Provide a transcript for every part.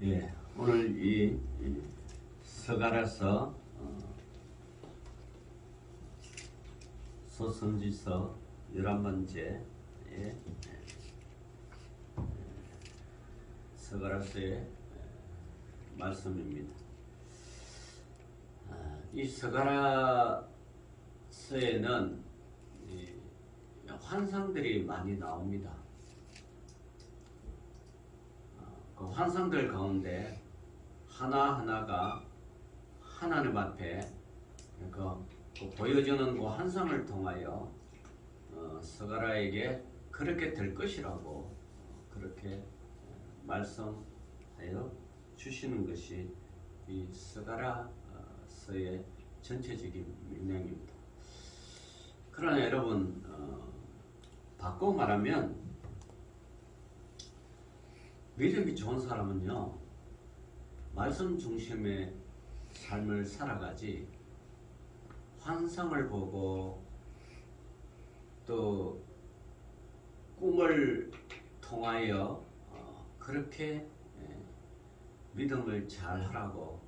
예, 오늘 이 서가라서 소선지서 11번째 서가라서의 말씀입니다. 이 서가라서에는 환상들이 많이 나옵니다. 그 환상들 가운데 하나하나가 하나님 앞에 그 보여주는 그 환상을 통하여 서가라에게 그렇게 될 것이라고 그렇게 말씀하여 주시는 것이 이 서가라서의 전체적인 맥락입니다. 그러나 여러분 바꿔 말하면 믿음이 좋은 사람은요 말씀 중심의 삶을 살아가지 환상을 보고 또 꿈을 통하여 그렇게 믿음을 잘 하라고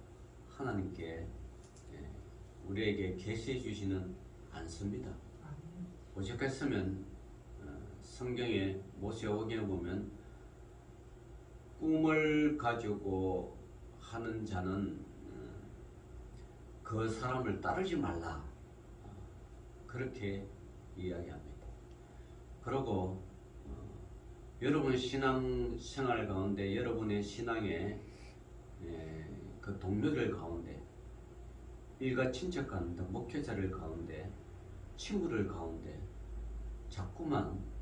하나님께 우리에게 계시해 주시는 않습니다. 오죽했으면 성경에 모세오경에 보면 꿈을 가지고 하는 자는 그 사람을 따르지 말라 그렇게 이야기합니다. 그리고 여러분 신앙생활 가운데 여러분의 신앙의 그 동료들 가운데 일가 친척 가운데 목회자를 가운데 친구들 가운데 자꾸만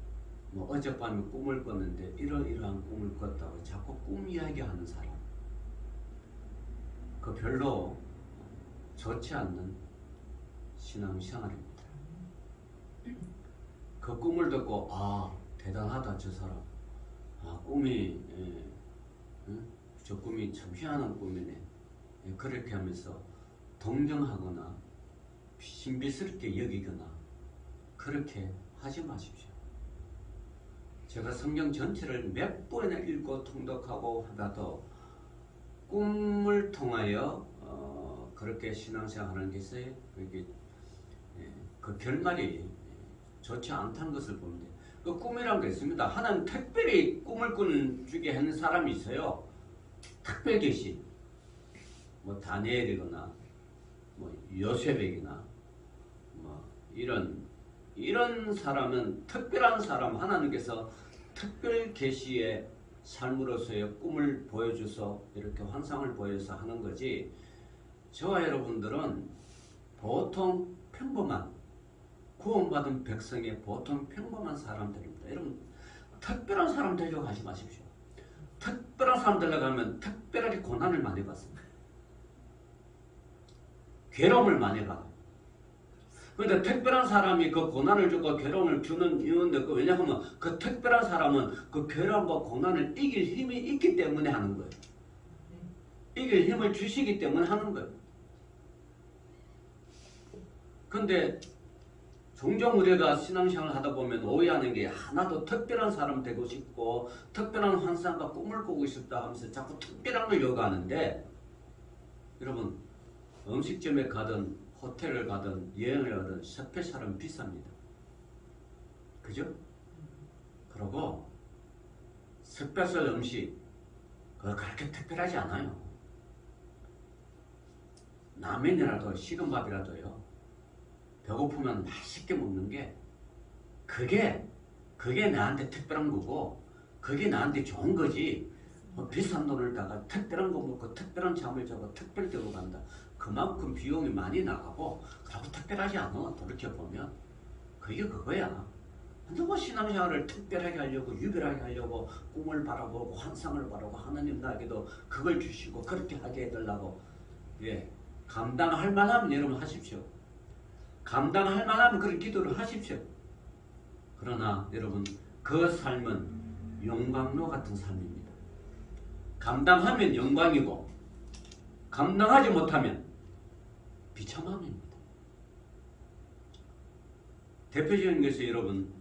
어젯밤에 꿈을 꿨는데 이러이러한 꿈을 꿨다고 자꾸 꿈 이야기하는 사람 그 별로 좋지 않는 신앙생활입니다. 그 꿈을 듣고 대단하다 저 사람 꿈이 저 꿈이 참 희한한 꿈이네 그렇게 하면서 동경하거나 신비스럽게 여기거나 그렇게 하지 마십시오. 제가 성경 전체를 몇 번이나 읽고 통독하고 하다도 꿈을 통하여 그렇게 신앙생활하는 것에 그 결말이 좋지 않다는 것을 보는데 그 꿈이라는 게 있습니다. 하나님 특별히 꿈을 꾸게 하는 사람이 있어요. 특별 계시 다니엘이거나 요셉에게나 이런 사람은 특별한 사람 하나님께서 특별 계시의 삶으로서의 꿈을 보여줘서 이렇게 환상을 보여서 하는 거지 저와 여러분들은 보통 평범한 구원받은 백성의 보통 평범한 사람들입니다. 여러분 특별한 사람 되려고 하지 마십시오. 특별한 사람 되려고 하면 특별하게 고난을 많이 받습니다. 괴로움을 많이 받아요. 그런데 특별한 사람이 그 고난을 주고 괴로움을 주는 이유는 왜냐하면 그 특별한 사람은 그 괴로움과 고난을 이길 힘이 있기 때문에 하는 거예요. 이길 힘을 주시기 때문에 하는 거예요. 그런데 종종 우리가 신앙생활을 하다 보면 오해하는 게 나도 특별한 사람 되고 싶고 특별한 환상과 꿈을 꾸고 싶다 하면서 자꾸 특별한 걸 요구하는데 여러분 음식점에 가든 호텔을 가든 여행을 가든 스페셜은 비쌉니다. 그죠? 그리고 스페셜 음식 그렇게 특별하지 않아요. 라면이라도 식은 밥이라도요. 배고프면 맛있게 먹는 게 그게 나한테 특별한 거고 그게 나한테 좋은 거지. 비싼 돈을 다가 특별한 거 먹고 특별한 잠을 자고 특별 데로 간다. 그만큼 비용이 많이 나가고 그렇고 특별하지 않아. 그렇게 보면 그게 그거야. 누가 신앙생활을 특별하게 하려고 유별하게 하려고 꿈을 바라보고 환상을 바라보고 하나님 나에게도 그걸 주시고 그렇게 하게 해달라고 감당할 만하면 여러분 하십시오. 감당할 만하면 그런 기도를 하십시오. 그러나 여러분 그 삶은 용광로 같은 삶입니다. 감당하면 영광이고 감당하지 못하면 비참함입니다. 대표적인 것이 여러분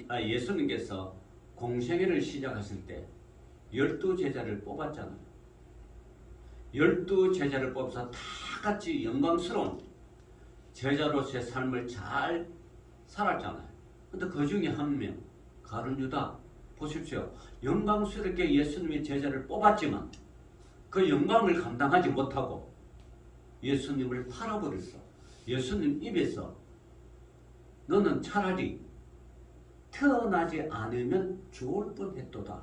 예수님께서 공생애를 시작하실 때 12제자를 뽑았잖아요. 12제자를 뽑아서 다 같이 영광스러운 제자로서의 삶을 잘 살았잖아요. 근데 그 중에 한 명, 가룟 유다, 보십시오. 영광스럽게 예수님의 제자를 뽑았지만 그 영광을 감당하지 못하고 예수님을 팔아버렸어. 예수님 입에서 너는 차라리 태어나지 않으면 좋을 뻔했도다.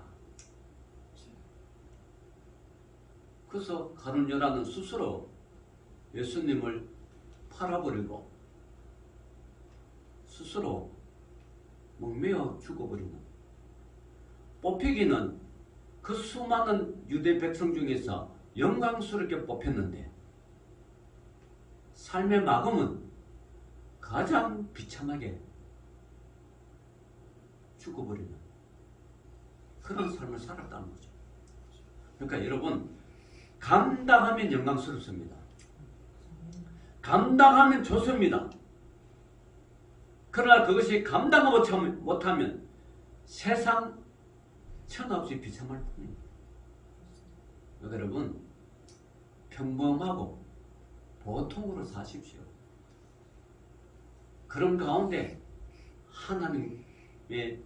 그래서 가룟 유다는 스스로 예수님을 팔아버리고 스스로 목매어 죽어버리는. 뽑히기는 그 수많은 유대 백성 중에서 영광스럽게 뽑혔는데 삶의 마감은 가장 비참하게 죽어버리는 그런 삶을 살았다는 거죠. 그러니까 여러분, 감당하면 영광스럽습니다. 감당하면 좋습니다. 그러나 그것이 감당하지 못하면 세상 천없이 비참할 뿐입니다. 여러분, 평범하고 보통으로 사십시오. 그런 가운데 하나님의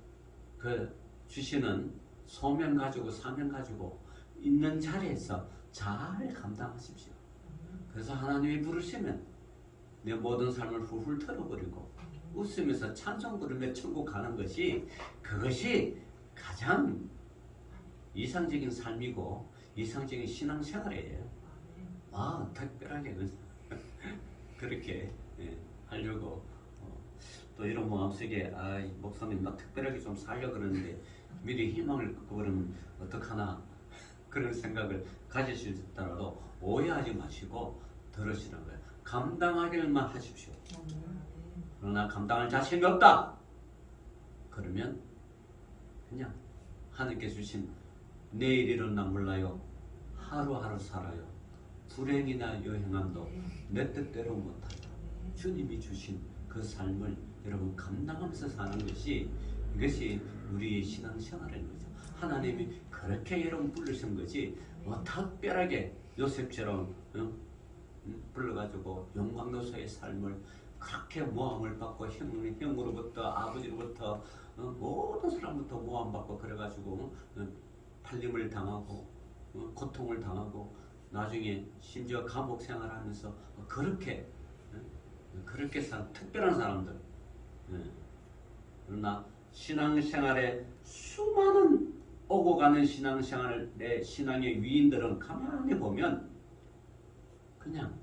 그 주시는 소명 가지고 사명 가지고 있는 자리에서 잘 감당하십시오. 그래서 하나님이 부르시면 내 모든 삶을 훌훌 털어버리고 웃으면서 찬송 부르며 천국 가는 것이, 그것이 가장 이상적인 삶이고 이상적인 신앙생활이에요. 특별하게 그렇게 하려고 또 이런 마음속에 목사님 나 특별하게 좀 살려고 그러는데 미리 희망을 끊고 그러면 어떡하나 그런 생각을 가지시더라도 오해하지 마시고 들으시는 거예요. 감당하기만 하십시오. 그러나 감당할 자신이 없다. 그러면 그냥 하나님께 주신 내일 일어나 몰라요. 하루하루 살아요. 불행이나 여행함도 내 뜻대로 못하요. 주님이 주신 그 삶을 여러분 감당하면서 사는 것이, 이것이 우리의 신앙생활인 거죠. 하나님이 그렇게 여러분 부르신 거지 특별하게 요셉처럼 불러가지고 영광노소의 삶을 그렇게 모함을 받고 형으로부터 아버지로부터 모든 사람부터 모함받고 그래가지고 팔림을 당하고 고통을 당하고 나중에 심지어 감옥 생활하면서 그렇게 산 특별한 사람들. 그러나 신앙생활에 수많은 오고 가는 신앙생활의 신앙의 위인들은 가만히 보면 그냥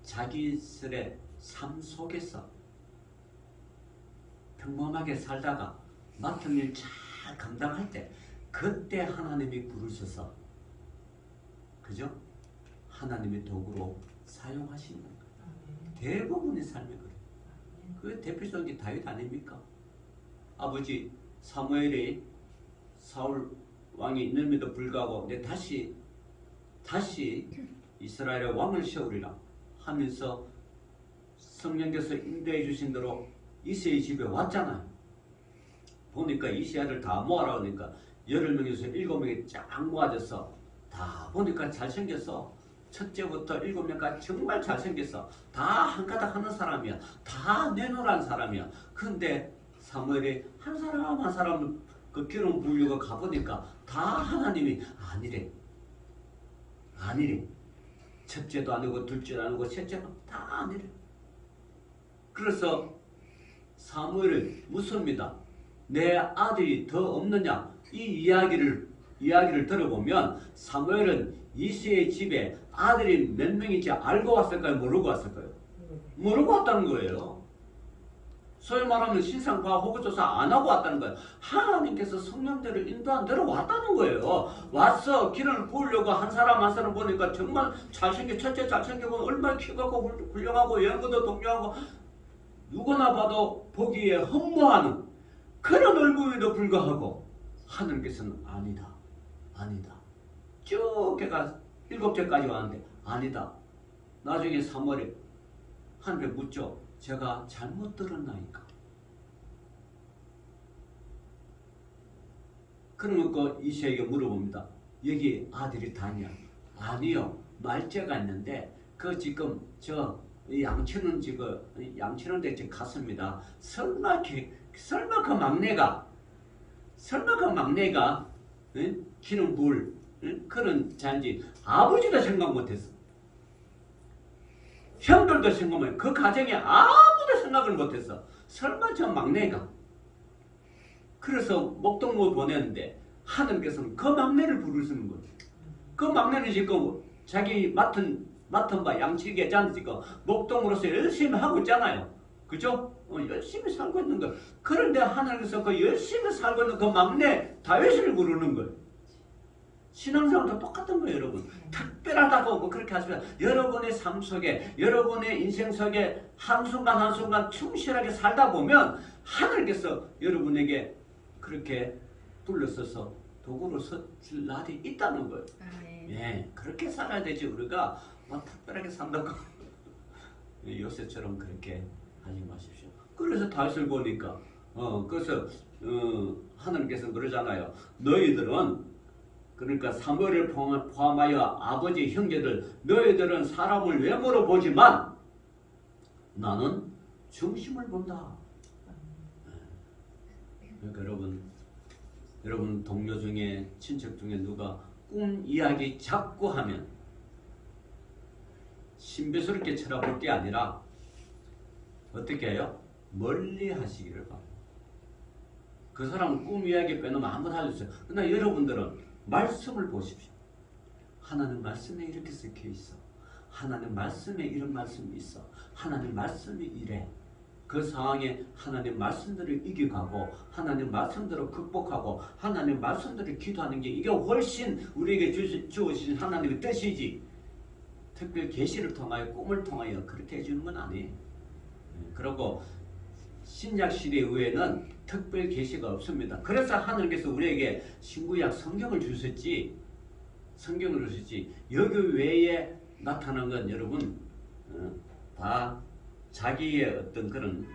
자기들의 삶 속에서 평범하게 살다가 맡은 일 잘 감당할 때 그때 하나님이 부르셔서 그죠? 하나님의 도구로 사용하시는 거예요. 대부분의 삶이 그래요. 그 대표적인 다윗 아닙니까? 아버지 사무엘이 사울 왕이 있는데도 불구하고 내 다시 이스라엘의 왕을 세우리라 하면서 성령께서 인도해 주신 대로 이새의 집에 왔잖아요. 보니까 이새아들 다 모아라 그러니까 8명에서 7명이 쫙 모아져서 다 보니까 잘생겼어. 첫째부터 7명까지 정말 잘생겼어. 다 한가닥 하는 사람이야. 다 내노란 사람이야. 근데 사무엘이 한 사람 한 사람 그 기름 부으려고 가보니까 다 하나님이 아니래. 첫째도 아니고 둘째도 아니고 셋째도 다 아니래. 그래서 사무엘을 묻습니다. 내 아들이 더 없느냐? 이 이야기를 들어보면 사무엘은 이새의 집에 아들이 몇 명인지 알고 왔을까요? 모르고 왔을까요? 모르고 왔다는 거예요. 소위 말하면 신상과 호구조사 안 하고 왔다는 거예요. 하나님께서 성령대로 인도한 대로 왔다는 거예요. 와서 기름을 부으려고 한 사람 한 사람 보니까 정말 잘생겨, 첫째 잘생기고 얼마나 키가고 훌륭하고 연구도 동료하고 누구나 봐도 보기에 흠모하는 그런 얼굴에도 불구하고 하나님께서는 아니다. 쭉 걔가 7절까지 왔는데 아니다. 나중에 사무엘이 하나님께 묻죠. 제가 잘못 들었나이까? 그러면 그 이세에게 물어봅니다. 여기 아들이 다냐? 아니요. 말째가 있는데 그 지금 저 양치는 지금 양치는데 지금 갔습니다. 설마 그 막내가 응? 키는 물 응? 그런 자인지 아버지도 생각 못했어. 형들도 생각 못했어. 그 가정에 아무도 생각을 못했어. 설마 저 막내가. 그래서 목동무 보냈는데 하나님께서는 그 막내를 부르시는 거예요. 그 막내는 지금 자기 맡은 바 양치기 했잖아요. 지금 목동으로서 열심히 하고 있잖아요. 그죠? 열심히 살고 있는 거예요. 그런데 하나님께서 그 열심히 살고 있는 그 막내 다윗을 부르는 거예요. 신앙생활도 똑같은 거예요, 여러분. 특별하다고 뭐 그렇게 하시면 여러분의 삶 속에, 여러분의 인생 속에 한순간 한순간 충실하게 살다 보면 하나님께서 여러분에게 그렇게 둘러서서 도구로 서줄 날이 있다는 거예요. 예, 그렇게 살아야 되지. 우리가 막 특별하게 산다고 요새처럼 그렇게 하지 마십시오. 그래서 다윗을 보니까 그래서 하나님께서는 그러잖아요. 너희들은 그러니까 사무엘을 포함하여 아버지 형제들 너희들은 사람을 외모로 보지만 나는 중심을 본다. 그러니까 여러분 동료 중에 친척 중에 누가 꿈 이야기 자꾸 하면 신비스럽게 쳐다볼 게 아니라 어떻게 해요? 멀리 하시기를 바랍니다. 그 사람은 꿈 이야기 빼놓으면 아무도 할 수 없어요. 그러나 여러분들은 말씀을 보십시오. 하나님 말씀에 이렇게 적혀 있어. 하나님 말씀에 이런 말씀이 있어. 하나님 말씀이 이래. 그 상황에 하나님 말씀대로 이겨가고 하나님 말씀대로 극복하고 하나님 말씀대로 기도하는 게 이게 훨씬 우리에게 주어진 하나님의 뜻이지. 특별 계시를 통하여 꿈을 통하여 그렇게 해주는 건 아니에요. 그리고 신약 시대 외에는 특별 계시가 없습니다. 그래서 하나님께서 우리에게 신구약 성경을 주셨지. 성경을 주셨지. 여기 외에 나타난 건 여러분 다 자기의 어떤 그런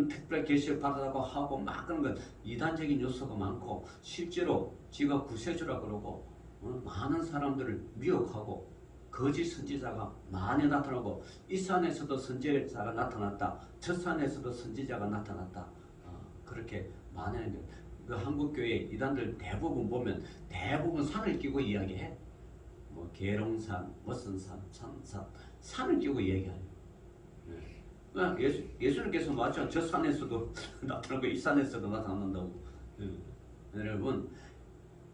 특별 계시를 받았다고 하고 막 그런 건 이단적인 요소가 많고 실제로 지가 구세주라 그러고 많은 사람들을 미혹하고 거짓 선지자가 많이 나타나고 이 산에서도 선지자가 나타났다. 저 산에서도 선지자가 나타났다. 그렇게 많이 하는데 그 한국교회 이단들 대부분 보면 대부분 산을 끼고 이야기해. 뭐 계룡산, 무슨 산, 산을 끼고 얘기해요. 예수님께서 맞죠? 저 산에서도 나타나고 이 산에서도 나타난다고. 여러분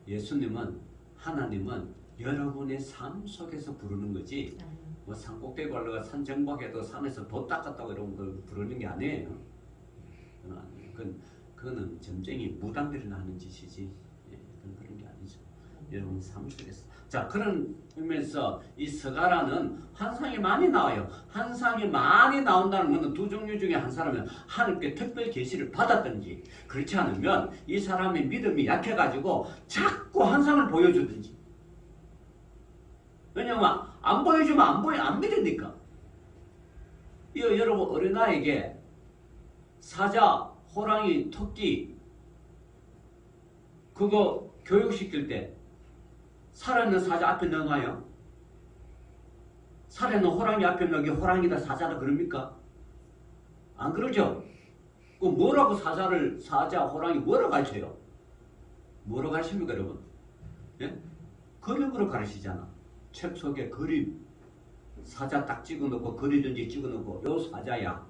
예수님은 하나님은 여러분의 삶 속에서 부르는 거지 뭐 산꼭대기 올라가 산 정박해도 산에서 도 닦았다고 여러분 부르는 게 아니에요. 그거는 점쟁이 무당들이 하는 짓이지 그런 게 아니죠. 여러분 삶 속에서 자 그런 의미에서 이 스가라는 환상이 많이 나와요. 환상이 많이 나온다는 것은 두 종류 중에 한 사람은 하나님께 특별 계시를 받았든지 그렇지 않으면 이 사람의 믿음이 약해가지고 자꾸 환상을 보여주든지. 왜냐면 안 보여주면 안 믿으니까. 여러분 어린아이에게 사자, 호랑이, 토끼 그거 교육시킬 때 살아있는 사자 앞에 넣어놔요. 살아있는 호랑이 앞에 넣기 호랑이다 사자다 그럽니까? 안 그러죠? 그 뭐라고 사자, 호랑이 뭐라고 가르쳐요? 뭐라고 가르칩니까 여러분? 예? 그림으로 가르치잖아. 책 속에 그림 사자 딱 찍어놓고 그리든지 찍어놓고 요 사자야.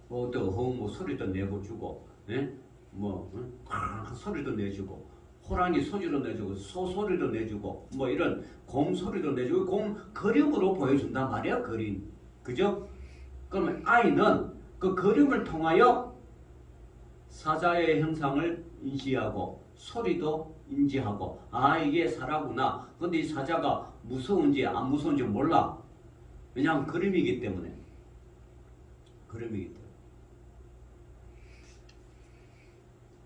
뭐 또 뭐 소리도 내고주고, 예? 뭐 소리도 내주고. 호랑이 소리도 내주고 소 소리도 내주고 뭐 이런 곰 소리도 내주고 곰 그림으로 보여준단 말이야. 그림 그죠? 그러면 아이는 그 그림을 통하여 사자의 형상을 인지하고 소리도 인지하고 아 이게 사자구나. 근데 이 사자가 무서운지 안 무서운지 몰라. 왜냐하면 그림이기 때문에.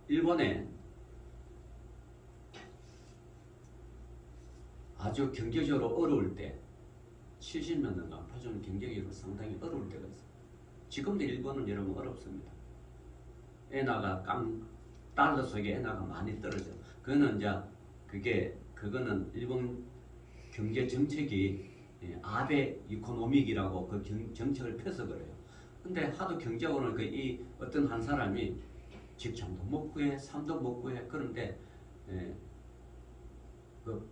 일본에 아주 경제적으로 어려울 때 70년 동안 파전 경제적으로 상당히 어려울 때가 있어요. 지금도 일본은 여러분 어렵습니다. 엔화가 달러 속에 엔화가 많이 떨어져. 그거는 이제 그거는 일본 경제 정책이 아베 이코노믹이라고 그 정책을 펴서 그래요. 근데 하도 경제학으로는 이 어떤 한 사람이 직장도 못 구해, 삶도 못 구해. 그런데 그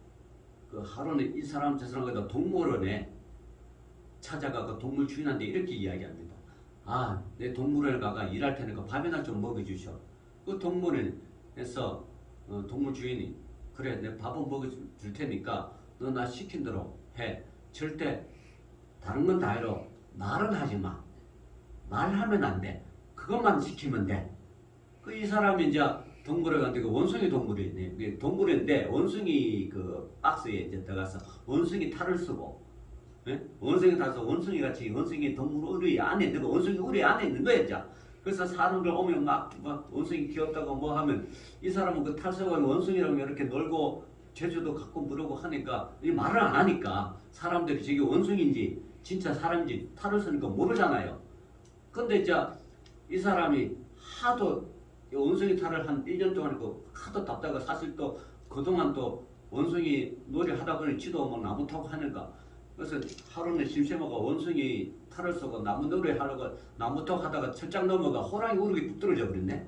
하루는 이 사람 저 사람 동물원에 찾아가 그 동물 주인한테 이렇게 이야기합니다. 아, 내 동물원에 가가 일할 테니까 밥이나 좀 먹여주셔. 그 동물원에서 동물 주인이 그래, 내 밥은 먹여줄 테니까 너 나 시킨 대로 해. 절대 다른 건 다 해로 말은 하지 마. 말하면 안 돼. 그것만 시키면 돼. 이 사람이 이제 동물에 갔는데 그 원숭이 동물이네. 동물인데 원숭이 그 박스에 이제 들어가서 원숭이 탈을 쓰고, 원숭이 타서 원숭이 같이 원숭이 동물 우리 안에 있는 거 원숭이 우리 안에 있는 거야 이제. 그래서 사람들 오면 막 원숭이 귀엽다고 뭐 하면 이 사람은 그 탈 쓰고 원숭이랑 이렇게 놀고 제주도 가끔 부르고 하니까 이 말을 안 하니까 사람들이 저게 원숭이인지 진짜 사람인지 탈을 쓰니까 모르잖아요. 근데 이제 이 사람이 하도 원숭이 탈을 한 1년 동안 하도 답답하고 사실 또 그동안 또 원숭이 놀이 하다 보니 지도 뭐 나무 타고 하니까 그래서 하루는 심심하고 원숭이 탈을 쓰고 나무 놀이 하려고 나무 타고 하다가 철장 넘어가 호랑이 우르기 뚝 떨어져 버렸네.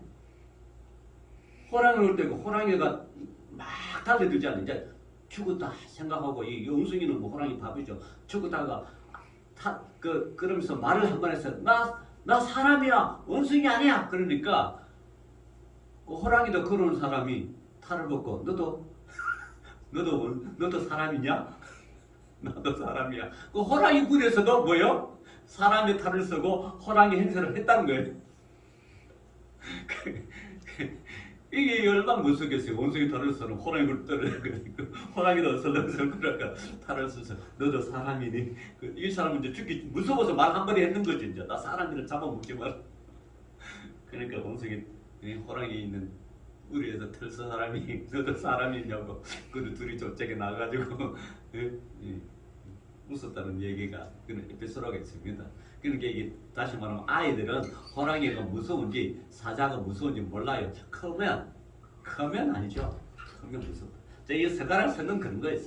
호랑이 올 때고 호랑이가 막 달려들잖아. 이제 죽었다 생각하고 이 원숭이는 뭐 호랑이 밥이죠. 죽었다가 그러면서 말을 한 번 해서 나 사람이야 원숭이 아니야. 그러니까 그 호랑이도 그러는 사람이 탈을 벗고 너도 사람이냐? 나도 사람이야. 그 호랑이 굴에서도 뭐요? 사람의 탈을 쓰고 호랑이 행세를 했다는 거예요. 이게 얼마나 무섭겠어요. 원숭이 탈을 쓰는 호랑이 굴 떨어지고 호랑이도 설렁설렁 그러니까 탈을 써서 너도 사람이니? 이 사람은 이제 죽기 무서워서 말 한마디 했는 거지. 이제 나 사람이라 잡아먹지 마라. 그러니까 원숭이 호랑이 있는 우리에서 털서 사람이 너도 사람이냐고 그 둘이 저쪽에 나가지고 웃었다는 얘기가 그런 에피소드가 있습니다. 그러니까 이게 다시 말하면 아이들은 호랑이가 무서운지 사자가 무서운지 몰라요. 크면 아니죠. 크면 무섭다. 이 스가랴서는 그런 거예요.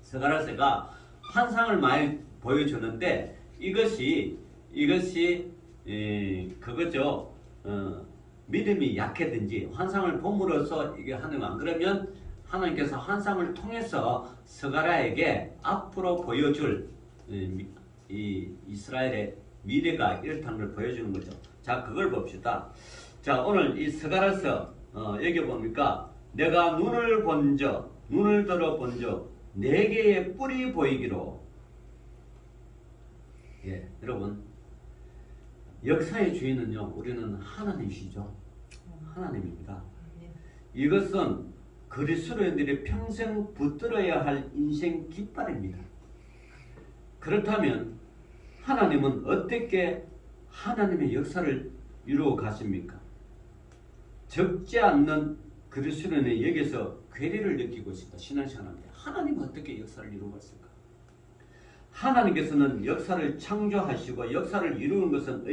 스가랴서가 환상을 많이 보여주는데 이것이 그거죠. 믿음이 약해든지 환상을 봄으로써 이게 하는 안 그러면 하나님께서 환상을 통해서 스가랴에게 앞으로 보여줄 이 이스라엘의 미래가 이렇다는 걸 보여주는 거죠. 자, 그걸 봅시다. 자, 오늘 이 스가랴서 여기 보니까 내가 눈을 들어본 적 네 개의 뿔이 보이기로. 예, 여러분 역사의 주인은요 우리는 하나님이시죠. 하나님입니다. 이것은 그리스도인들이 평생 붙들어야 할 인생 깃발입니다. 그렇다면 하나님은 어떻게 하나님의 역사를 이루어 가십니까? 적지 않는 그리스도인이 여기서 괴리를 느끼고 있습니다. 신앙생활합니다. 하나님은 어떻게 역사를 이루어 갔을까? 하나님께서는 역사를 창조하시고 역사를 이루는 것은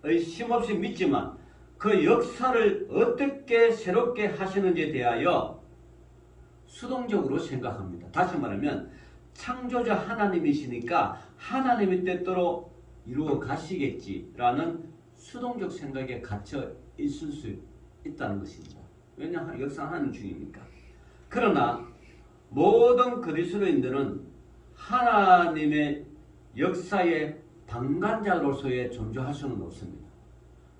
의심 없이 믿지만 그 역사를 어떻게 새롭게 하시는지에 대하여 수동적으로 생각합니다. 다시 말하면 창조자 하나님이시니까 하나님의 뜻대로 이루어 가시겠지라는 수동적 생각에 갇혀 있을 수 있다는 것입니다. 왜냐하면 역사는 하나님 중이니까. 그러나 모든 그리스도인들은 하나님의 역사의 방관자로서의 존재할 수는 없습니다.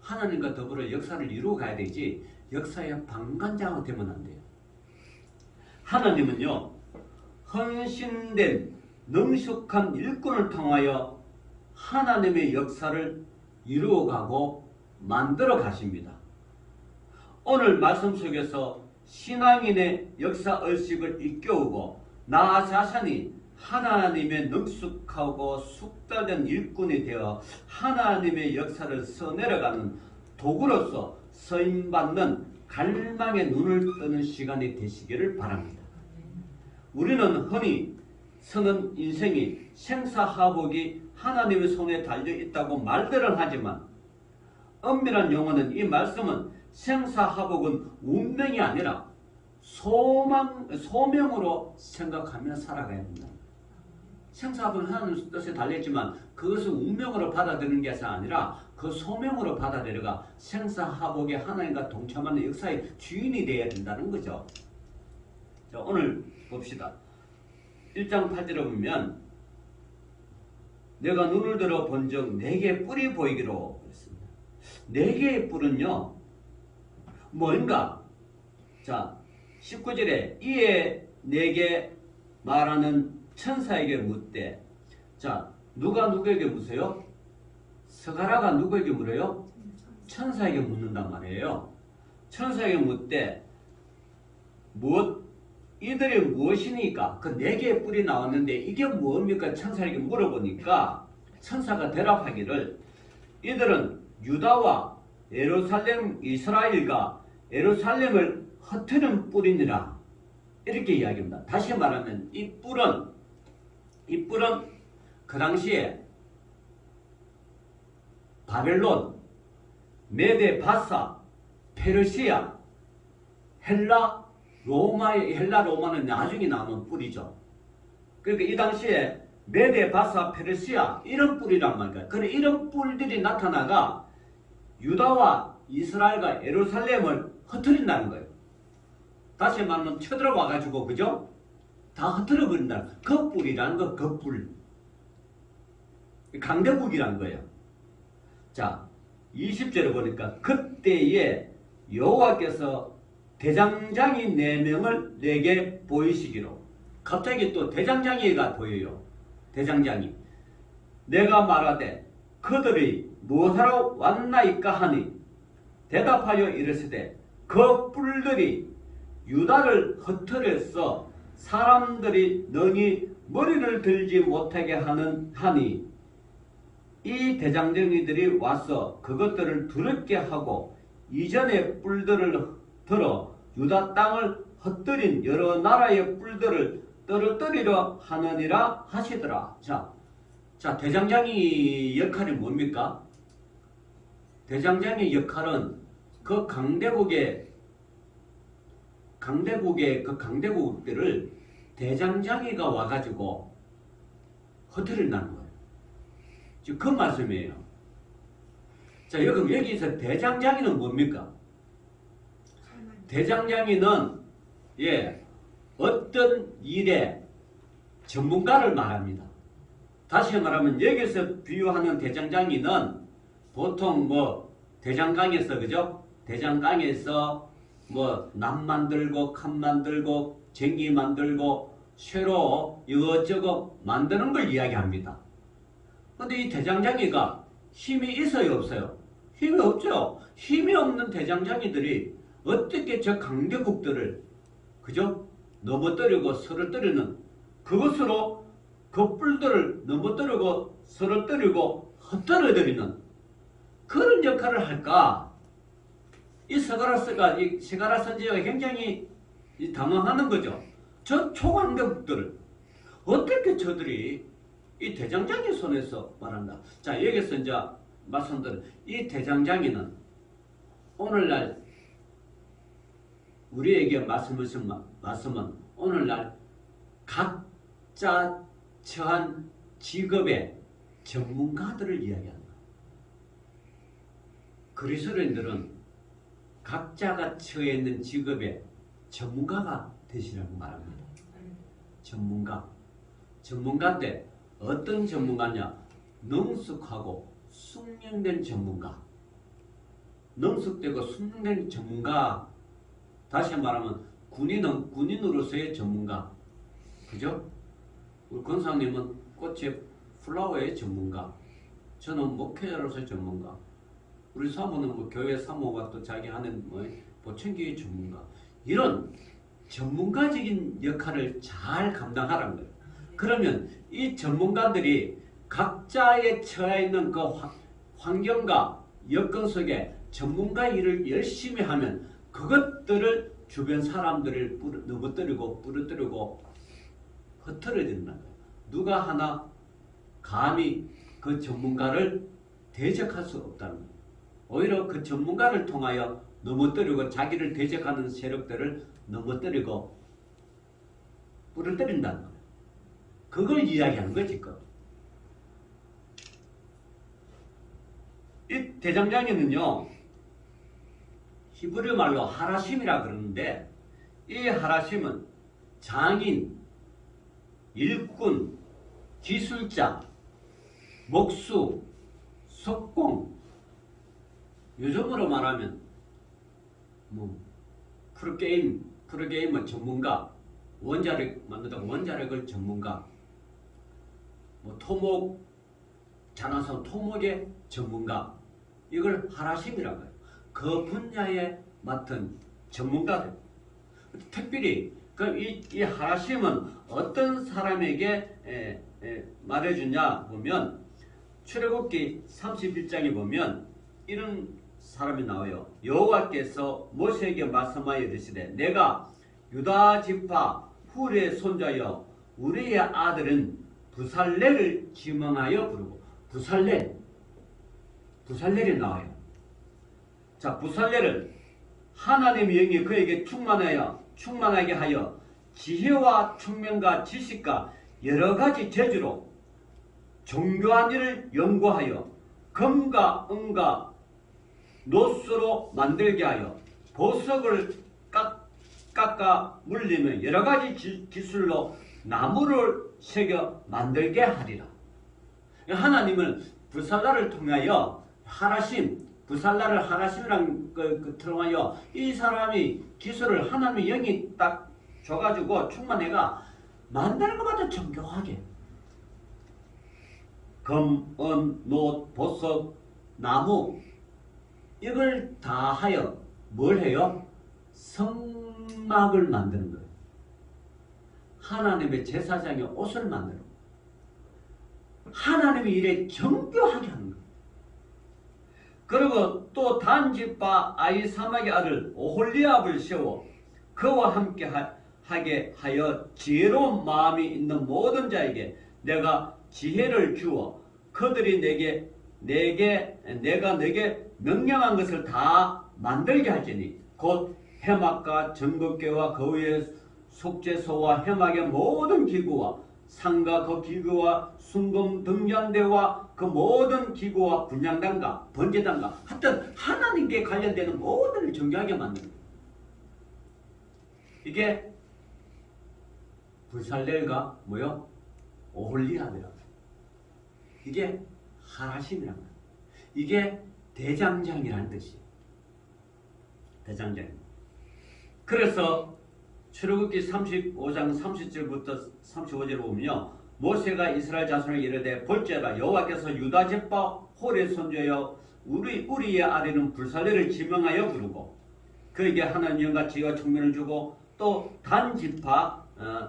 하나님과 더불어 역사를 이루어 가야 되지 역사의 방관자가 되면 안 돼요. 하나님은요 헌신된 능숙한 일꾼을 통하여 하나님의 역사를 이루어가고 만들어 가십니다. 오늘 말씀 속에서 신앙인의 역사의식을 일깨우고 나 자신이 하나님의 능숙하고 숙달된 일꾼이 되어 하나님의 역사를 써내려가는 도구로서 쓰임받는 갈망의 눈을 뜨는 시간이 되시기를 바랍니다. 우리는 흔히 서는 인생이 생사하복이 하나님의 손에 달려있다고 말들을 하지만 엄밀한 용어는 이 말씀은 생사화복은 운명이 아니라 소명으로 생각하며 살아가야 된다. 생사화복은 하나님 뜻에 달렸지만 그것을 운명으로 받아들이는 것이 아니라 그 소명으로 받아들여가 생사화복의 하나님과 동참하는 역사의 주인이 되어야 된다는 거죠. 자, 오늘 봅시다. 1장 8절에 보면 내가 눈을 들어 본즉 네 개의 뿔이 보이기로 했습니다. 네 개의 뿔은요 뭔가? 자, 19절에 이에 내게 말하는 천사에게 묻되, 자, 누가 누구에게 묻어요? 스가랴가 누구에게 물어요? 천사에게 묻는단 말이에요. 천사에게 묻되 이들이 무엇이니까? 그 네 개의 뿔이 나왔는데 이게 뭡니까? 천사에게 물어보니까 천사가 대답하기를 이들은 유다와 예루살렘, 이스라엘과 예루살렘을 흩트는 뿔이니라. 이렇게 이야기합니다. 다시 말하면 이 뿔은 그 당시에 바벨론, 메데, 바사, 페르시아, 헬라, 로마는 나중에 나오는 뿔이죠. 그러니까 이 당시에 메데, 바사, 페르시아 이런 뿔이란 말이에요. 그래 이런 뿔들이 나타나가 유다와 이스라엘과 예루살렘을 흩트린다는 거예요. 다시 말하면 쳐들어와가지고 그죠? 다 흩트려버린다. 그 뿔이라는 거, 그 뿔. 강대국이라는 거예요. 자, 20절에 보니까 그때에 여호와께서 대장장이 4명을 내게 보이시기로. 갑자기 또 대장장이가 보여요. 대장장이. 내가 말하되 그들이 무엇하러 왔나이까 하니 대답하여 이르시되 그 뿔들이 유다를 흩트려서 사람들이 능히 머리를 들지 못하게 하니 이 대장정이들이 와서 그것들을 두렵게 하고 이전의 뿔들을 들어 유다 땅을 흩뜨린 여러 나라의 뿔들을 떨어뜨리려 하느니라 하시더라. 자, 대장장이 역할이 뭡니까? 대장장의 역할은 그 강대국의 그 강대국들을 대장장이가 와가지고 흩트린다는 거예요. 지금 그 말씀이에요. 자, 여기서 대장장이는 뭡니까? 대장장이는 어떤 일에 전문가를 말합니다. 다시 말하면 여기서 비유하는 대장장이는 보통 대장강에서 그죠? 대장강에서 남 만들고 칸 만들고 쟁기 만들고 쇠로 이것저것 만드는 걸 이야기합니다. 근데 이 대장장이가 힘이 있어요, 없어요? 힘이 없죠. 힘이 없는 대장장이들이 어떻게 저 강대국들을 그죠? 넘어뜨리고 쓰러뜨리는 그것으로 그 뿔들을 넘어뜨리고 쓰러뜨리고 흩뜨려드리는 그런 역할을 할까? 이 스가랴 선지자가 굉장히 당황하는 거죠. 저 초강대국들을 어떻게 저들이 이 대장장이 손에서 말한다. 자, 여기서 이제 말씀드린 이 대장장이는 오늘날 우리에게 말씀은 오늘날 각자 처한 직업의 전문가들을 이야기한다. 그리스도인들은 각자가 처해 있는 직업의 전문가가 되시라고 말합니다. 전문가인데 어떤 전문가냐? 능숙하고 숙련된 전문가. 능숙되고 숙련된 전문가. 다시 말하면 군인은 군인으로서의 전문가. 그죠? 우리 권사님은 꽃의 플라워의 전문가. 저는 목회자로서의 전문가. 우리 사모는 교회 사모가 또 자기 하는 보청기의 전문가. 이런 전문가적인 역할을 잘 감당하라는 거예요. 그러면 이 전문가들이 각자의 처해 있는 그 환경과 여건 속에 전문가 일을 열심히 하면 그것들을 주변 사람들을 넘어뜨리고 부러뜨리고 흩어져야 거예요. 누가 하나 감히 그 전문가를 대적할 수 없다는 거예요. 오히려 그 전문가를 통하여 넘어뜨리고 자기를 대적하는 세력들을 넘어뜨리고 부러뜨린다는 거예요. 그걸 이야기하는 거지 지금. 이 대장장이는요 히브리 말로 하라심이라 그러는데 이 하라심은 장인, 일꾼, 기술자, 목수, 석공, 요즘으로 말하면 뭐 프로게이머 전문가, 원자력 만든다고 원자력을 전문가, 뭐 토목 자나선 토목의 전문가, 이걸 하라심이라고 해요. 그 분야에 맡은 전문가들. 특별히 이 하라심은 어떤 사람에게 말해주냐 보면 출애굽기 31장에 보면 이런 사람이 나와요. 여호와께서 모세에게 말씀하여 이르시되 내가 유다 지파 훌의 손자여 우리의 아들은 부살렐을 지명하여 부르고, 부살렐이 나와요. 자, 부살렐을 하나님의 영이 그에게 충만하게 하여 지혜와 총명과 지식과 여러 가지 재주로 정교한 일을 연구하여 금과 은과 노스로 만들게 하여 보석을 깎아 물리며 여러 가지 기술로 나무를 새겨 만들게 하리라. 하나님은 부살라를 통하여 부살라를 하라심이란 통하여 이 사람이 기술을 하나님의 영이 딱 줘가지고 충만해가 만드는 것마다 정교하게 금, 은, 노, 보석, 나무 이걸 다 하여 뭘 해요? 성막을 만드는 거예요. 하나님의 제사장의 옷을 만드는 거예요. 하나님의 일에 정교하게 하는 거예요. 그리고 또 단지파 아히사막의 아들 오홀리압을 세워 그와 함께 하게 하여 지혜로운 마음이 있는 모든 자에게 내가 지혜를 주어 그들이 내가 내게 명령한 것을 다 만들게 할지니 곧 해막과 전극궤와 그 위에 속죄소와 해막의 모든 기구와 상과 그 기구와 순금 등잔대와 그 모든 기구와 분향단과 번제단과 하여튼 하나님께 관련되는 모든 걸 정교하게 만드는 거예요. 이게 부살렐과 뭐요? 오홀리압이라고. 이게 하라심이란 거예요. 이게 대장장이라는 뜻이에요. 대장장. 그래서 출애굽기 35장 30절부터 35절을 보면요. 모세가 이스라엘 자손에게 이르되 볼지어다 여호와께서 유다 지파 홀의 손자여 우리의 아들은 부살렐을 지명하여 부르고 그에게 하나님 영과 지혜와 총명을 주고 또 단 지파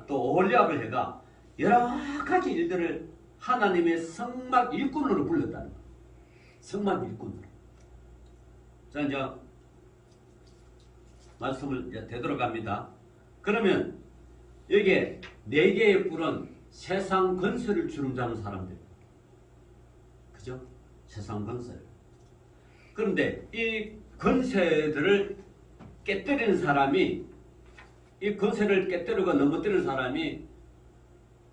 또 오홀리압을 해가 여러 가지 일들을 하나님의 성막 일꾼으로 불렀다는 거예요. 성막 일꾼으로. 자 이제 말씀을 이제 되돌아갑니다. 그러면 여기에 네 개의 뿔은 세상 건설을 주름잡는 사람들. 그죠? 세상 건설. 그런데 이 건설들을 깨뜨리는 사람이 이 건설을 깨뜨리고 넘어뜨리는 사람이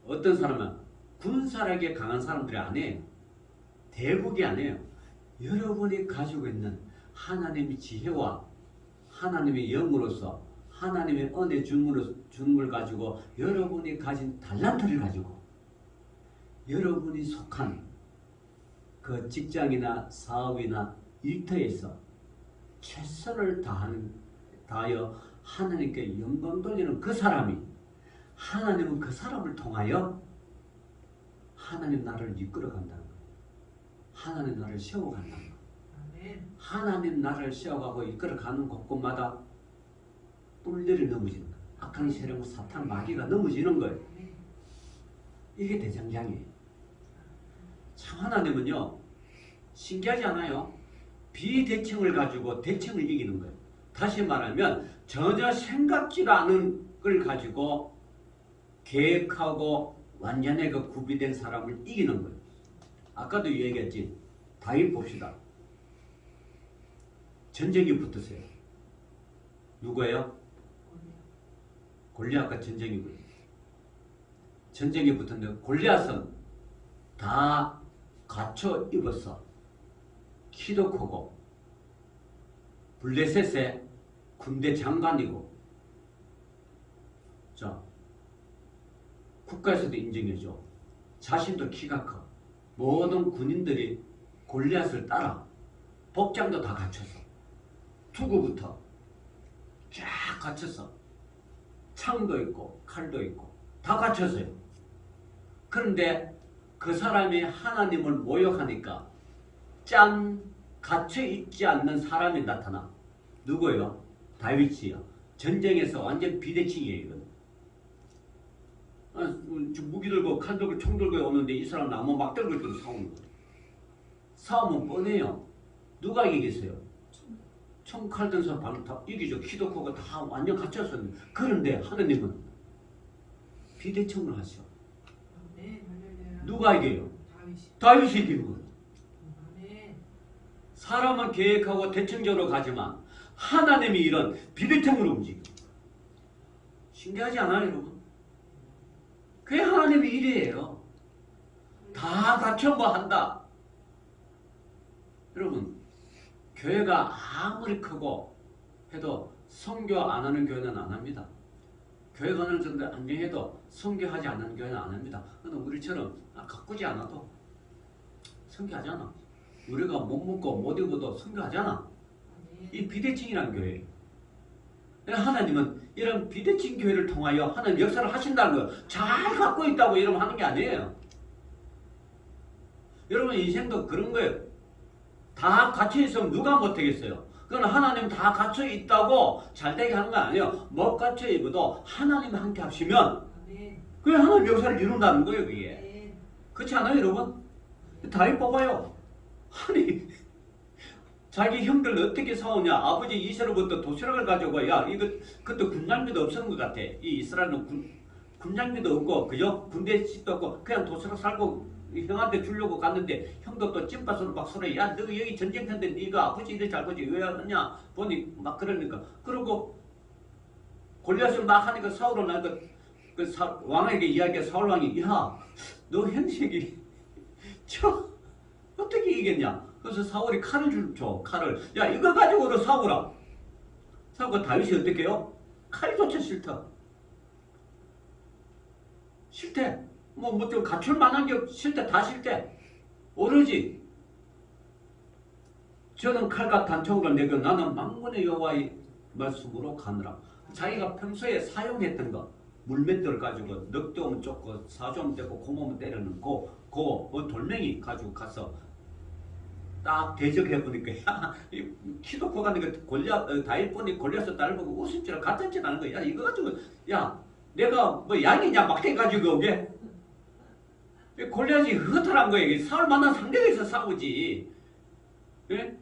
어떤 사람은 군사력에 강한 사람들이 아니에요. 대국이 아니에요. 여러분이 가지고 있는 하나님의 지혜와 하나님의 영으로서 하나님의 은혜 주는 걸 가지고 여러분이 가진 달란트를 가지고 여러분이 속한 그 직장이나 사업이나 일터에서 최선을 다하여 하나님께 영광 돌리는 그 사람이 하나님은 그 사람을 통하여 하나님 나라를 이끌어 간다는 거예요. 하나님 나라를 세워간다는 거예요. 하나님 나라를 세워가고 이끌어 가는 곳곳마다 뿔들이 넘어지는 거예요. 악한 세력 사탄 마귀가 넘어지는 거예요. 이게 대장장이에요. 참 하나님은요 신기하지 않아요? 비대칭을 가지고 대칭을 이기는 거예요. 다시 말하면 전혀 생각지도 않은 걸 가지고 계획하고 완전히 그 구비된 사람을 이기는 거예요. 아까도 얘기했지. 다윗 봅시다. 전쟁이 붙었어요. 누구예요? 골리앗과 전쟁이고요. 전쟁이 붙었는데 골리앗은 다 갖춰 입었어. 키도 크고 블레셋의 군대 장관이고, 자, 국가에서도 인정해줘. 자신도 키가 커. 모든 군인들이 골리앗을 따라 복장도 다 갖췄어. 투구부터 쫙 갖췄어. 창도 있고 칼도 있고 다 갖췄어요. 그런데 그 사람이 하나님을 모욕하니까 짠! 갇혀 있지 않는 사람이 나타나. 누구예요? 다윗이요. 전쟁에서 완전 비대칭이에요. 이건. 무기 들고 칼 들고 총 들고 오는데 이 사람 나무 막 들고 있거든. 싸우는 거. 싸우면 뻔해요. 누가 이기겠어요? 총 칼 든 사람 다 이기죠. 키도 크고 다 완전 갇혔어요. 그런데 하느님은 비대칭을 하셔. 누가 이겨요? 다윗이 이기는 거예요. 사람은 계획하고 대칭적으로 가지만 하나님이 이런 비대칭으로 움직여. 신기하지 않아요, 여러분? 그게 하나님의 일이에요. 다 갖춰 뭐 한다. 여러분, 교회가 아무리 크고 해도 선교 안 하는 교회는 안 합니다. 교회가 어느 정도 안정해도 선교하지 않는 교회는 안 합니다. 근데 우리처럼 가꾸지 않아도 선교하잖아. 우리가 못 먹고 못 입어도 선교하잖아. 이 비대칭이라는 교회예요. 하나님은 이런 비대칭 교회를 통하여 하나님 역사를 하신다는 거예요. 잘 갖고 있다고 이러면 하는 게 아니에요. 여러분 인생도 그런 거예요. 다 갇혀 있으면 누가 못하겠어요? 그건 하나님 다 갇혀 있다고 잘되게 하는 거 아니에요. 못 갇혀 입어도 하나님 함께 하시면 그게 하나님 역사를 이룬다는 거예요. 그게. 그렇지 않아요 여러분? 다윗 봐봐요. 아니 자기 형들 어떻게 싸우냐. 아버지 이세로부터 도시락을 가져고 야 이거 그때 군장비도 없었는 것 같아. 이 이스라엘은 군장비도 없고 그죠? 군대 집도 없고 그냥 도시락 살고 형한테 주려고 갔는데 형도 또 찐빠스로 막 소리 야 너 여기 전쟁터인데 네가 아버지 일을 잘보지 왜 하느냐 보니 막 그러니까 그러고 골리앗을 막 하니까 사울은 나니까 왕에게 이야기해. 사울 왕이 야 너 형식이 저 어떻게 이겼냐. 그래서 사울이 칼을 줘. 칼을. 야 이거 가지고도 싸우라. 싸우고 다윗이 어떻게 해요? 칼조차 싫다. 싫대. 뭐 좀 갖출 만한 게 싫대. 다 싫대. 오로지 저는 칼과 단총으로 내고 나는 만군의 여호와의 말씀으로 가느라. 자기가 평소에 사용했던 거 물맷돌 가지고 넉도면 쫓고 사조면 떼고 고모면 때리는 그 돌멩이 가지고 가서 딱 대적해보니까 야 키도 커 가니까 다윗 보니 골리앗을 딸 보고 웃을 줄 같은 짓 하는 거야. 야 이거 가지고 야 내가 뭐 양이냐 막 해가지고 오게 골리앗이 허탈한 거야. 이게 사울 만난 상대에서 싸우지. 예?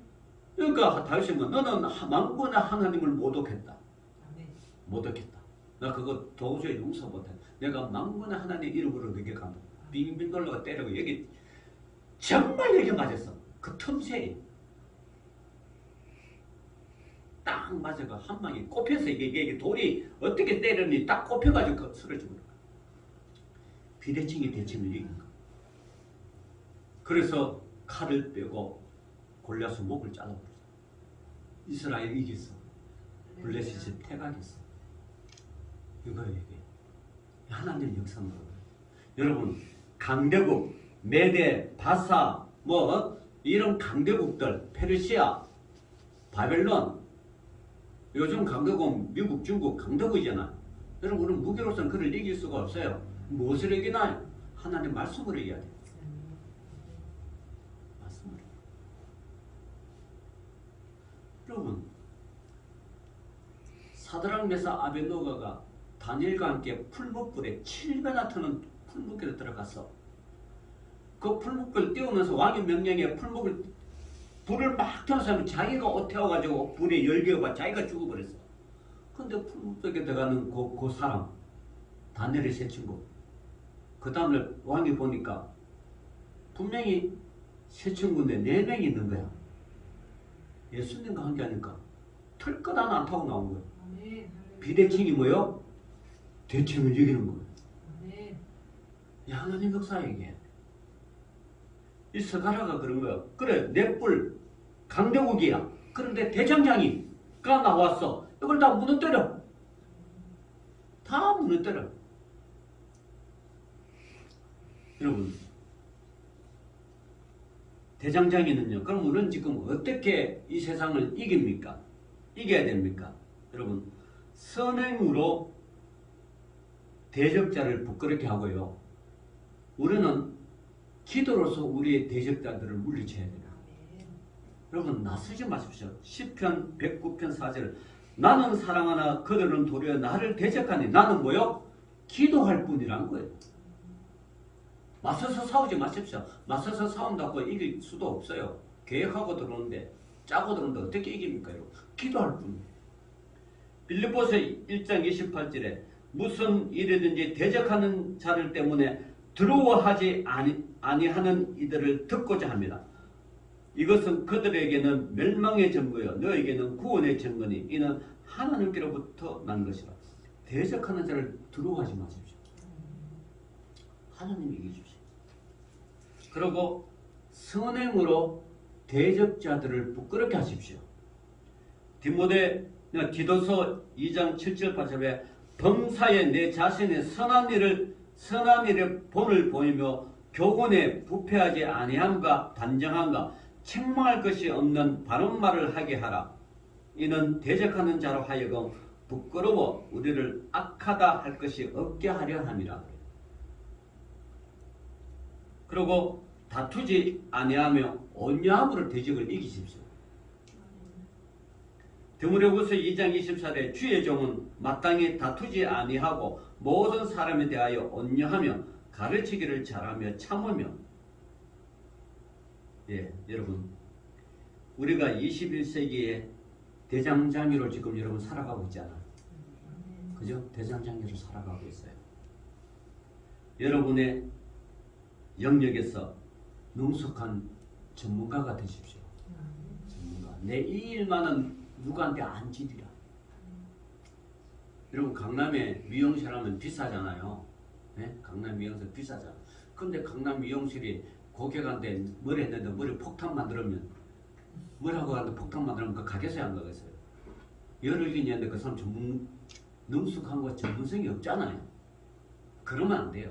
그러니까 다윗이 뭐 너는 만군의 하나님을 모독했다. 모독했다. 나 그거 도저히 용서 못해. 내가 만군의 하나님 이름으로 너게 간다. 빙빙 돌려가 때리고 여기 정말 여기 맞았어. 그 틈새에 딱 맞아가 한 방에 꼽혀서 이게 돌이 어떻게 때렸니 딱 꼽혀가지고 쓰러지고 비대칭이 대칭을 이긴 거. 그래서 칼을 빼고 골리앗의 목을 잘라버렸어. 이스라엘 이겼어. 블레셋이 퇴각했어. 이거예요 이게. 하나님 역사는 여러분 강대국 메대 바사 뭐 이런 강대국들 페르시아 바벨론 요즘 강대국 미국 중국 강대국이잖아. 여러분 우리는 무기로서는 그를 이길 수가 없어요. 무엇을 이기나요? 하나님 말씀으로 이겨야 돼. 말씀으로. 여러분 사드락 메사 아벤노고가 다니엘과 함께 풀무불에 7배나 트는 풀무불에 들어갔어. 그 풀무불 띄우면서 왕의 명령에 불을 막 태워서 자기가 옷 태워가지고 불에 열겨봐 자기가 죽어버렸어. 근데 풀무불에 들어가는 그 사람 다니엘의 세 친구 그 다음날 왕이 보니까 분명히 세 친구인데 4명이 있는 거야. 예수님과 함께 하니까 털 것 하나 안 타고 나온 거야. 비대칭이 뭐요? 대칭을 이기는 거예요. 아멘. 이 하나님 역사에 이게. 이 스가랴가 그런 거야. 그래, 내 뿔 강대국이야. 그런데 대장장이가 나왔어. 이걸 다 무너뜨려. 다 무너뜨려. 여러분, 대장장이는요. 그럼 우리는 지금 어떻게 이 세상을 이깁니까? 이겨야 됩니까? 여러분, 선행으로 대적자를 부끄럽게 하고요. 우리는 기도로서 우리의 대적자들을 물리쳐야 돼요. 여러분, 나서지 마십시오. 시편 109편 4절. 나는 사랑하나 그들은 도리어 나를 대적하니. 나는 뭐요? 기도할 뿐이란 거예요. 맞서서 싸우지 마십시오. 맞서서 싸운다고 이길 수도 없어요. 계획하고 들어오는데, 짜고 들어오는데 어떻게 이깁니까? 여러분? 기도할 뿐이에요. 빌립보서 1장 28절에 무슨 일이든지 대적하는 자들 때문에 두려워하지 아니하는 이들을 듣고자 합니다. 이것은 그들에게는 멸망의 증거요 너에게는 구원의 증거니 이는 하나님께로부터 난 것이라. 대적하는 자를 두려워하지 마십시오. 하나님이 이기십시오. 그리고 선행으로 대적자들을 부끄럽게 하십시오. 디도서 2장 7절 8절에 범사에 내 자신의 선한 일의 본을 보이며 교훈에 부패하지 아니함과 단정함과 책망할 것이 없는 바른 말을 하게 하라. 이는 대적하는 자로 하여금 부끄러워 우리를 악하다 할 것이 없게 하려 함이라. 그리고 다투지 아니하며 온유함으로 대적을 이기십시오. 디모데후서 2장 24절에 주의 종은 마땅히 다투지 아니하고 모든 사람에 대하여 온유하며 가르치기를 잘하며 참으며. 예, 여러분, 우리가 21세기에 대장장이로 지금 여러분 살아가고 있잖아. 그죠? 대장장이로 살아가고 있어요. 여러분의 영역에서 능숙한 전문가가 되십시오. 전문가. 내 이 일만은 누구한테 안 지리라. 여러분, 강남에 미용실 하면 비싸잖아요. 네? 강남 미용실 비싸잖아. 근데 강남 미용실이 고객한테 머리 했는데 머리 폭탄 만들면 뭐라고 하는데 폭탄 만들면 그 가게에서 안 가겠어요. 열흘 있는데 그 사람 능숙한 거 전문성이 없잖아요. 그러면 안 돼요.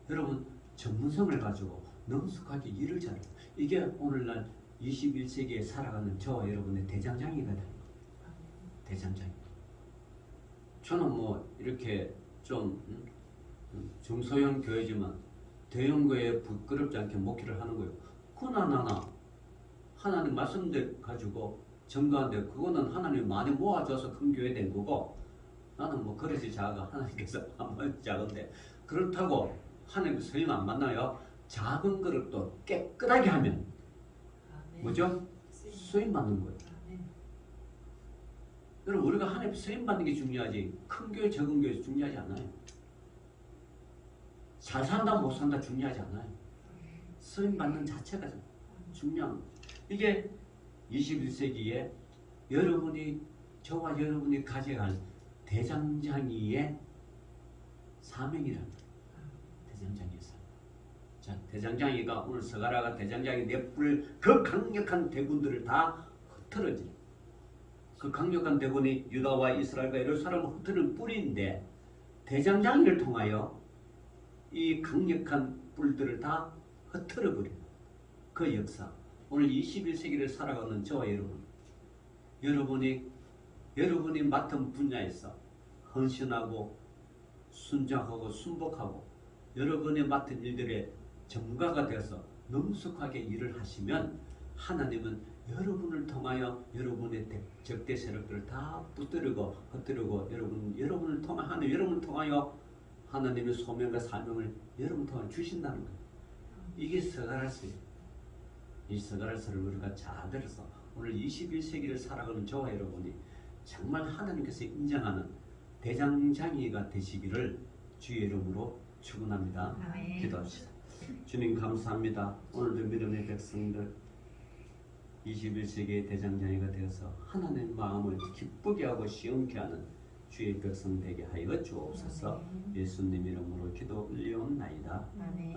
여러분, 전문성을 가지고 능숙하게 일을 잘해요. 이게 오늘날 21세기에 살아가는 저와 여러분의 대장장이가 되는 거예요. 대장장이. 저는 뭐 이렇게 좀 중소형 교회지만 대형 교회에 부끄럽지 않게 목회를 하는 거예요. 그나나나 하나님 말씀들 가지고 증거한데 그거는 하나님 많이 모아줘서 큰 교회 된 거고, 나는 뭐 그릇이 작아 하나님께서 한번 작은데, 그렇다고 하나님 스님 안 만나요. 작은 그릇도 깨끗하게 하면 뭐죠? 쓰임 받는 거예요. 여러분, 우리가 하나님 쓰임 받는 게 중요하지 큰 교회 적은 교회 중요하지 않아요. 잘 산다 못 산다 중요하지 않아요. 쓰임 받는 자체가 중요한 거예요. 이게 21세기에 여러분이, 저와 여러분이 가져갈 대장장이의 사명이라는 거예요. 대장장이의 사명. 자, 대장장이가 오늘 스가랴가 대장장이 넷불 그 강력한 대군들을 다 흩어지는, 그 강력한 대군이 유다와 이스라엘과 예루살렘을 흩어는 뿔인데, 대장장이를 통하여 이 강력한 뿔들을 다 흩어버리는 그 역사. 오늘 21세기를 살아가는 저와 여러분이 맡은 분야에서 헌신하고 순종하고 순복하고 여러분이 맡은 일들의 전문가가 되어서 능숙하게 일을 하시면 하나님은 여러분을 통하여 여러분의 적대 세력들을 다 붙들고 흩뜨리고 여러분을 통하여 하나님의 소명과 사명을 여러분 통하여 주신다는 거예요. 이게 스가랴서예요. 이 스가랴서를 우리가 잘 들어서 오늘 21세기를 살아가는 저와 여러분이 정말 하나님께서 인정하는 대장장이가 되시기를 주의 이름으로 축원합니다. 기도합시다. 주님 감사합니다. 오늘도 믿음의 백성들 21세기의 대장장이가 되어서 하나님의 마음을 기쁘게 하고 시원케 하는 주의 백성 되게 하여 주옵소서. 예수님 이름으로 기도 올리옵나이다. 아멘.